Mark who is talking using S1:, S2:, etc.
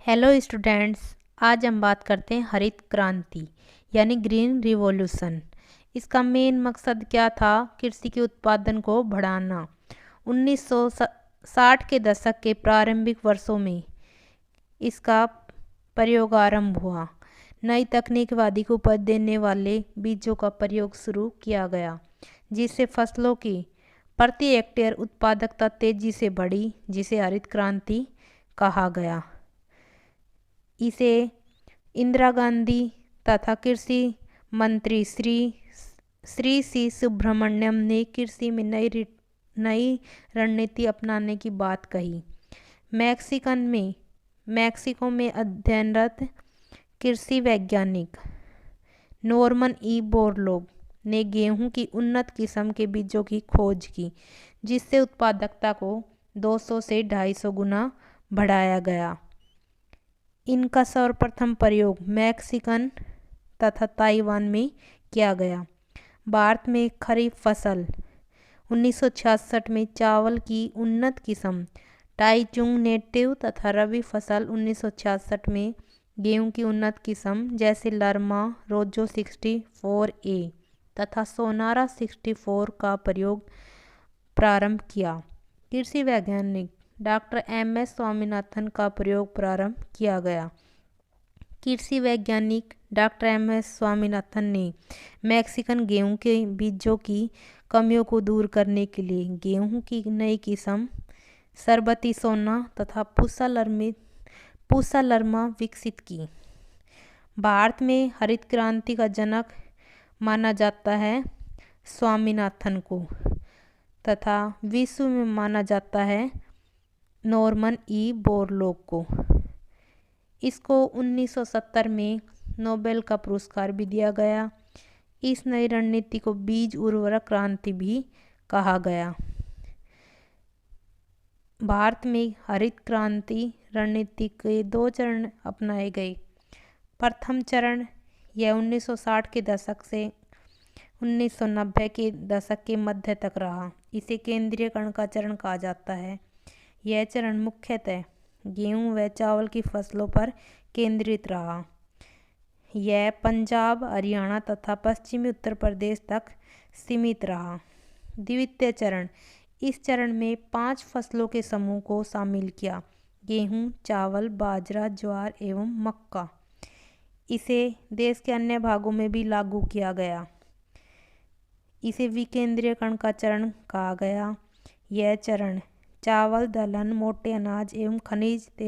S1: Hello students. आज हम बात करते हैं हरित क्रांति यानी ग्रीन रिवॉल्यूशन। इसका मेन मकसद क्या था? कृषि के उत्पादन को बढ़ाना। 1960 के दशक के प्रारंभिक वर्षों में इसका प्रयोग आरंभ हुआ। नई तकनीक व अधिक उपज देने वाले बीजों का प्रयोग शुरू किया गया, जिससे फसलों की प्रति हेक्टेयर उत्पादकता तेजी से बढ़ी, जिसे हरित क्रांति कहा गया। इसे इंदिरा गांधी तथा कृषि मंत्री श्री सी सुब्रमण्यम ने कृषि में नई रणनीति अपनाने की बात कही। मैक्सिको में अध्ययनरत कृषि वैज्ञानिक नॉर्मन ई बोरलॉग ने गेहूं की उन्नत किस्म के बीजों की खोज की, जिससे उत्पादकता को 200 से 250 गुना बढ़ाया गया। इनका सर्वप्रथम प्रयोग मैक्सिकन तथा ताइवान में किया गया। भारत में खरीफ फसल 1966 में चावल की उन्नत किस्म टाईचुंग नेटिव तथा रबी फसल 1966 में गेहूं की उन्नत किस्म जैसे लरमा रोजो 64A तथा सोनारा 64 का प्रयोग प्रारंभ किया। कृषि वैज्ञानिक डॉक्टर MS स्वामीनाथन का प्रयोग प्रारंभ किया गया। कृषि वैज्ञानिक डॉक्टर MS स्वामीनाथन ने मैक्सिकन गेहूं के बीजों की कमियों को दूर करने के लिए गेहूं की नई किस्म सरबती सोना तथा पूसा लरमा विकसित की। भारत में हरित क्रांति का जनक माना जाता है स्वामीनाथन को, तथा विश्व में माना जाता है नॉर्मन ई बोरलॉग को। इसको 1970 में नोबेल का पुरस्कार भी दिया गया। इस नई रणनीति को बीज उर्वरक क्रांति भी कहा गया। भारत में हरित क्रांति रणनीति के 2 चरण अपनाए गए। प्रथम चरण यह 1960 के दशक से 1990 के दशक के मध्य तक रहा। इसे केंद्रीयकरण का चरण कहा जाता है। यह चरण मुख्यतः गेहूं व चावल की फसलों पर केंद्रित रहा। यह पंजाब, हरियाणा तथा पश्चिमी उत्तर प्रदेश तक सीमित रहा। द्वितीय चरण, इस चरण में 5 फसलों के समूह को शामिल किया: गेहूं, चावल, बाजरा, ज्वार एवं मक्का। इसे देश के अन्य भागों में भी लागू किया गया। इसे विकेंद्रीयकरण का चरण कहा गया। यह चरण चावल, दलहन, मोटे अनाज एवं खनिज तेल